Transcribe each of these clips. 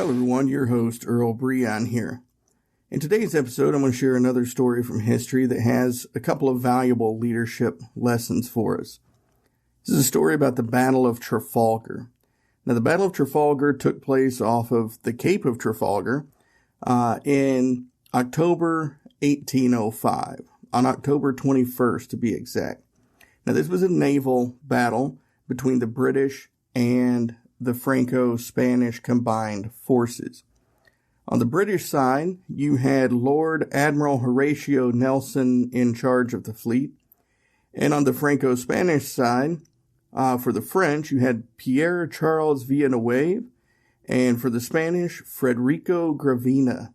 Hello everyone, your host Earl Breon here. In today's episode, I'm going to share another story from history that has a couple of valuable leadership lessons for us. This is a story about the Battle of Trafalgar. Now, the Battle of Trafalgar took place off of the Cape of Trafalgar in October 1805, on October 21st to be exact. Now, this was a naval battle between the British and the Franco-Spanish combined forces. On the British side, you had Lord Admiral Horatio Nelson in charge of the fleet. And on the Franco-Spanish side, for the French, you had Pierre Charles Villeneuve, and for the Spanish, Federico Gravina.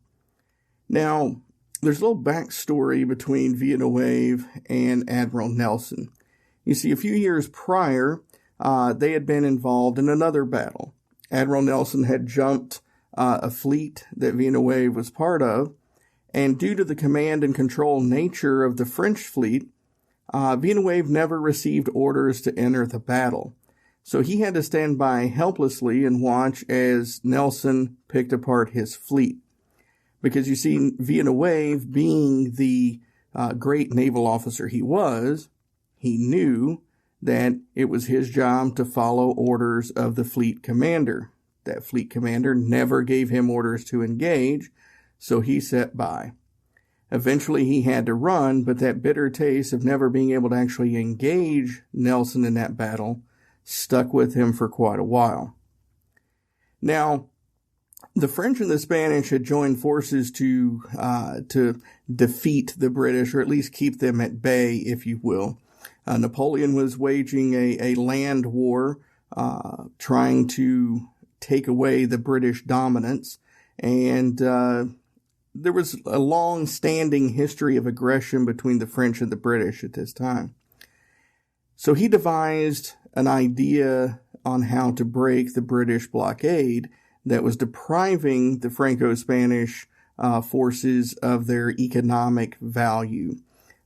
Now, there's a little backstory between Villeneuve and Admiral Nelson. You see, a few years prior, they had been involved in another battle. Admiral Nelson had jumped a fleet that Villeneuve was part of, and due to the command and control nature of the French fleet, Villeneuve never received orders to enter the battle. So he had to stand by helplessly and watch as Nelson picked apart his fleet. Because you see, Villeneuve, being the great naval officer he was, he knew that it was his job to follow orders of the fleet commander. That fleet commander never gave him orders to engage, so he sat by. Eventually he had to run, but that bitter taste of never being able to actually engage Nelson in that battle stuck with him for quite a while. Now, the French and the Spanish had joined forces to defeat the British, or at least keep them at bay, if you will. Napoleon was waging a land war, trying to take away the British dominance, and there was a long-standing history of aggression between the French and the British at this time. So he devised an idea on how to break the British blockade that was depriving the Franco-Spanish forces of their economic value.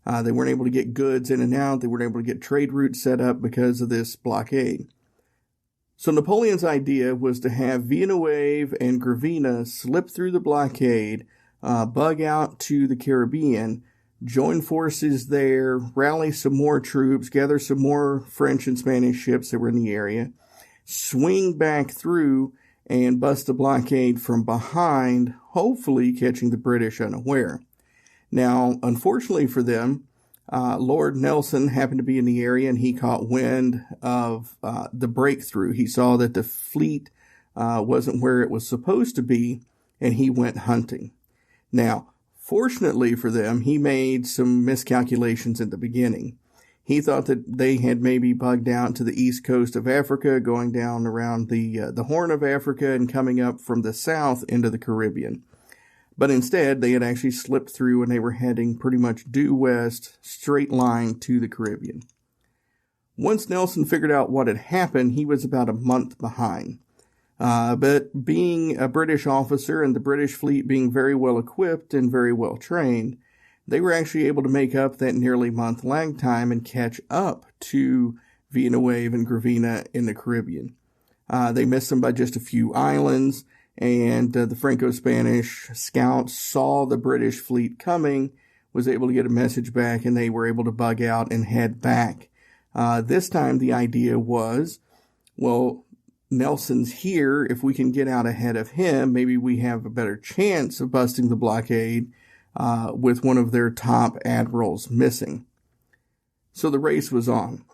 They weren't able to get goods in and out. They weren't able to get trade routes set up because of this blockade. So Napoleon's idea was to have Villeneuve and Gravina slip through the blockade, bug out to the Caribbean, join forces there, rally some more troops, gather some more French and Spanish ships that were in the area, swing back through and bust the blockade from behind, hopefully catching the British unaware. Now, unfortunately for them, Lord Nelson happened to be in the area, and he caught wind of the breakthrough. He saw that the fleet wasn't where it was supposed to be, and he went hunting. Now, fortunately for them, he made some miscalculations at the beginning. He thought that they had maybe bugged out to the east coast of Africa, going down around the Horn of Africa and coming up from the south into the Caribbean. But instead, they had actually slipped through, and they were heading pretty much due west, straight line to the Caribbean. Once Nelson figured out what had happened, he was about a month behind. But being a British officer and the British fleet being very well equipped and very well trained, they were actually able to make up that nearly month lag time and catch up to Villeneuve and Gravina in the Caribbean. They missed them by just a few islands, and the Franco-Spanish scouts saw the British fleet coming, was able to get a message back, and they were able to bug out and head back. This time the idea was, well, Nelson's here. If we can get out ahead of him, maybe we have a better chance of busting the blockade with one of their top admirals missing. So the race was on.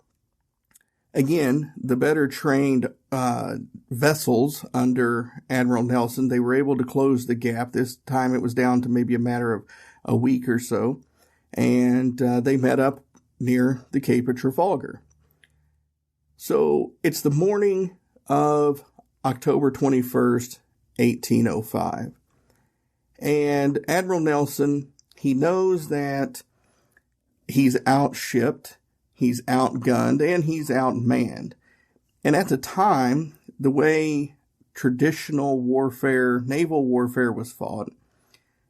Again, the better trained vessels under Admiral Nelson, they were able to close the gap. This time it was down to maybe a matter of a week or so, and they met up near the Cape of Trafalgar. So it's the morning of October 21st, 1805. And Admiral Nelson, he knows that he's outshipped, he's outgunned, and he's outmanned. And at the time, the way traditional warfare, naval warfare was fought,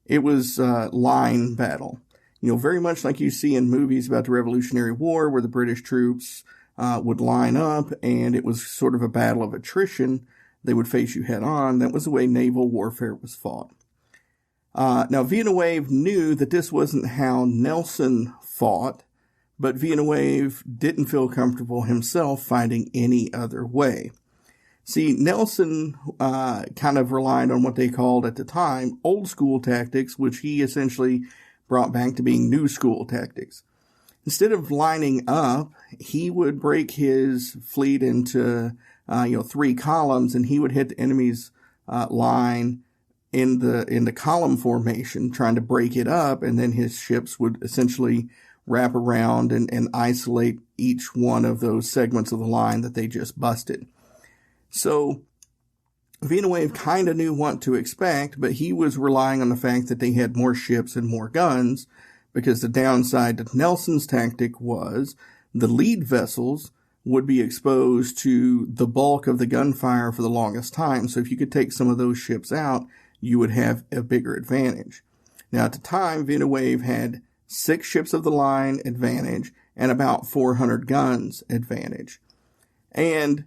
it was line battle. You know, very much like you see in movies about the Revolutionary War, where the British troops would line up, and it was sort of a battle of attrition they would face you head on. That was the way naval warfare was fought. Now, Villeneuve knew that this wasn't how Nelson fought, but Villeneuve didn't feel comfortable himself fighting any other way. See, Nelson kind of relied on what they called at the time old school tactics, which he essentially brought back to being new school tactics. Instead of lining up, he would break his fleet into 3 columns, and he would hit the enemy's line in the column formation, trying to break it up, and then his ships would essentially wrap around and isolate each one of those segments of the line that they just busted. So Villeneuve kind of knew what to expect, but he was relying on the fact that they had more ships and more guns, because the downside to Nelson's tactic was the lead vessels would be exposed to the bulk of the gunfire for the longest time. So if you could take some of those ships out, you would have a bigger advantage. Now, at the time, Villeneuve had 6 ships of the line advantage and about 400 guns advantage. And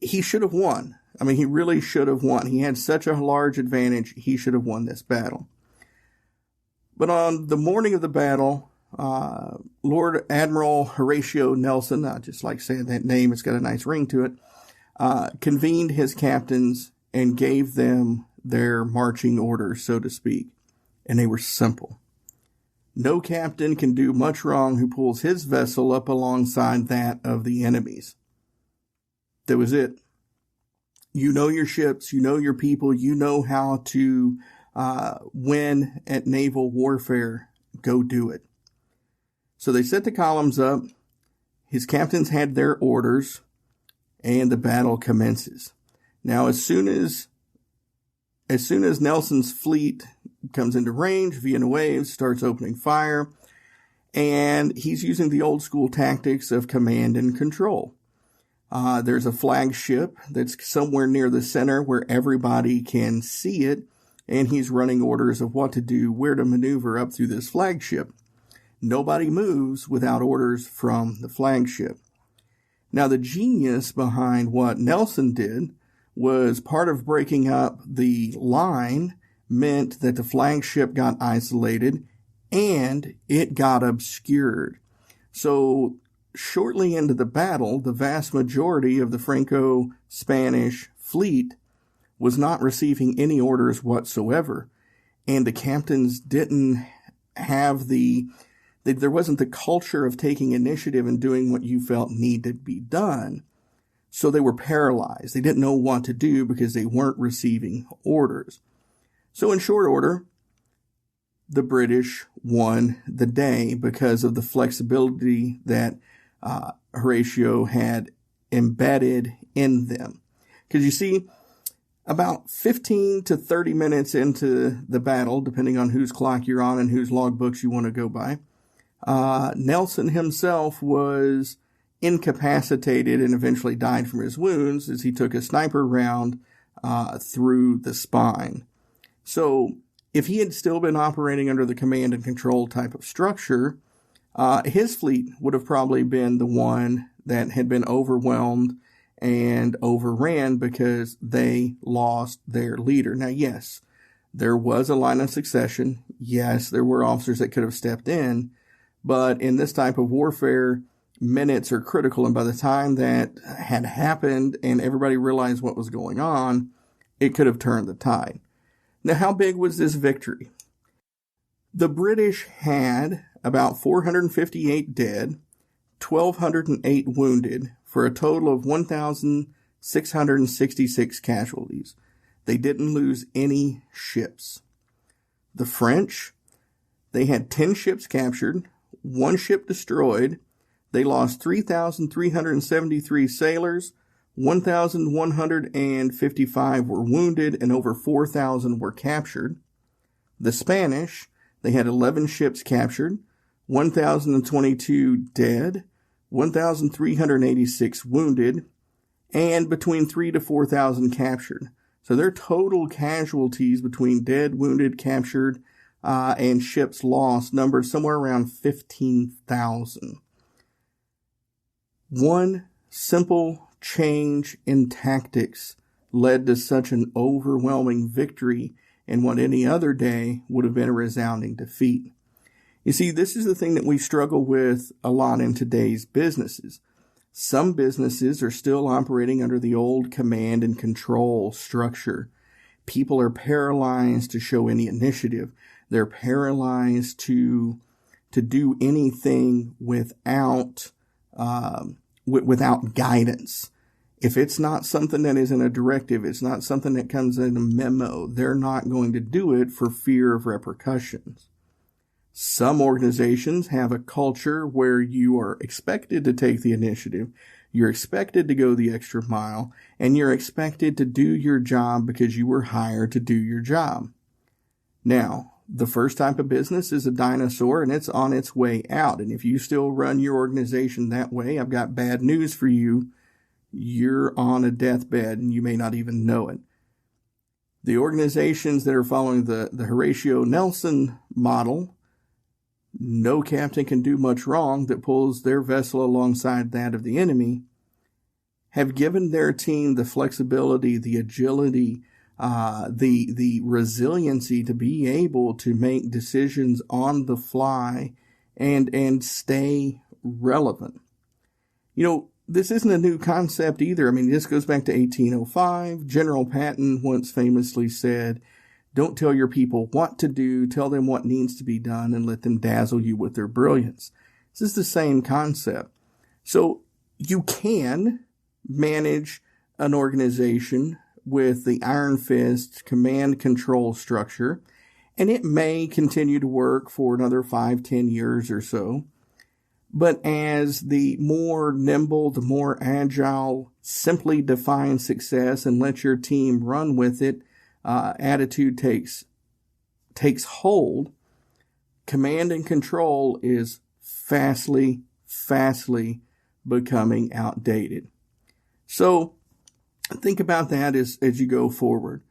he should have won. I mean, he really should have won. He had such a large advantage, he should have won this battle. But on the morning of the battle, Lord Admiral Horatio Nelson, I just like saying that name, it's got a nice ring to it, convened his captains and gave them their marching orders, so to speak. And they were simple. No captain can do much wrong who pulls his vessel up alongside that of the enemy's. That was it. You know your ships, you know your people, you know how to win at naval warfare. Go do it. So they set the columns up. His captains had their orders, and the battle commences. Now, as soon as Nelson's fleet comes into range, Villeneuve starts opening fire, and he's using the old school tactics of command and control. There's a flagship that's somewhere near the center where everybody can see it, and he's running orders of what to do, where to maneuver up through this flagship. Nobody moves without orders from the flagship. Now, the genius behind what Nelson did was part of breaking up the line meant that the flagship got isolated and it got obscured. So shortly into the battle, the vast majority of the Franco-Spanish fleet was not receiving any orders whatsoever. And the captains didn't have there wasn't the culture of taking initiative and doing what you felt needed to be done. So they were paralyzed. They didn't know what to do because they weren't receiving orders. So in short order, the British won the day because of the flexibility that Horatio had embedded in them. Because you see, about 15 to 30 minutes into the battle, depending on whose clock you're on and whose logbooks you want to go by, Nelson himself was incapacitated and eventually died from his wounds as he took a sniper round through the spine. So if he had still been operating under the command and control type of structure, his fleet would have probably been the one that had been overwhelmed and overran because they lost their leader. Now, yes, there was a line of succession. Yes, there were officers that could have stepped in, but in this type of warfare, minutes are critical, and by the time that had happened and everybody realized what was going on, it could have turned the tide. Now, how big was this victory? The British had about 458 dead, 1,208 wounded, for a total of 1,666 casualties. They didn't lose any ships. The French, they had 10 ships captured, 1 ship destroyed. They lost 3,373 sailors, 1,155 were wounded, and over 4,000 were captured. The Spanish, they had 11 ships captured, 1,022 dead, 1,386 wounded, and between 3,000 to 4,000 captured. So their total casualties between dead, wounded, captured, and ships lost numbered somewhere around 15,000. One simple change in tactics led to such an overwhelming victory in what any other day would have been a resounding defeat. You see, this is the thing that we struggle with a lot in today's businesses. Some businesses are still operating under the old command and control structure. People are paralyzed to show any initiative. They're paralyzed to do anything without guidance. If it's not something that is in a directive, it's not something that comes in a memo, they're not going to do it for fear of repercussions. Some organizations have a culture where you are expected to take the initiative, you're expected to go the extra mile, and you're expected to do your job because you were hired to do your job. Now, the first type of business is a dinosaur, and it's on its way out. And if you still run your organization that way, I've got bad news for you. You're on a deathbed, and you may not even know it. The organizations that are following the Horatio Nelson model, no captain can do much wrong that pulls their vessel alongside that of the enemy, have given their team the flexibility, the agility, the resiliency to be able to make decisions on the fly and stay relevant. You know, this isn't a new concept either. I mean, this goes back to 1805. General Patton once famously said, "Don't tell your people what to do, tell them what needs to be done, and let them dazzle you with their brilliance." This is the same concept. So you can manage an organization with the iron fist command control structure, and it may continue to work for another 5-10 years or so. But as the more nimble, the more agile, simply define success and let your team run with it, attitude takes hold, command and control is fastly becoming outdated. So think about that as you go forward.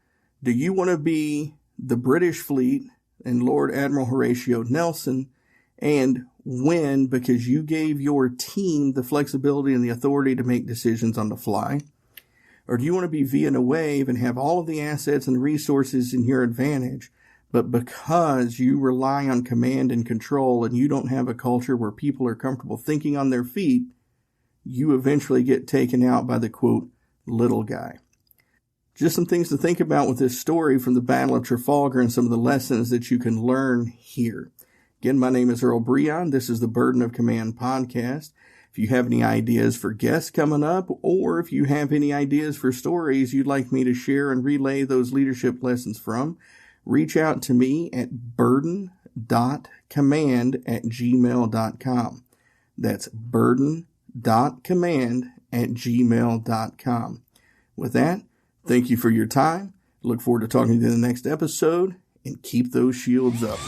Do you want to be the British fleet and Lord Admiral Horatio Nelson and win because you gave your team the flexibility and the authority to make decisions on the fly? Or do you want to be Vienna Wave and have all of the assets and resources in your advantage, but because you rely on command and control and you don't have a culture where people are comfortable thinking on their feet, you eventually get taken out by the, quote, little guy? Just some things to think about with this story from the Battle of Trafalgar and some of the lessons that you can learn here. Again, my name is Earl Breon. This is the Burden of Command podcast. If you have any ideas for guests coming up, or if you have any ideas for stories you'd like me to share and relay those leadership lessons from, reach out to me at burden.command@gmail.com. That's burden.command@gmail.com. With that, thank you for your time. Look forward to talking to you in the next episode, and keep those shields up.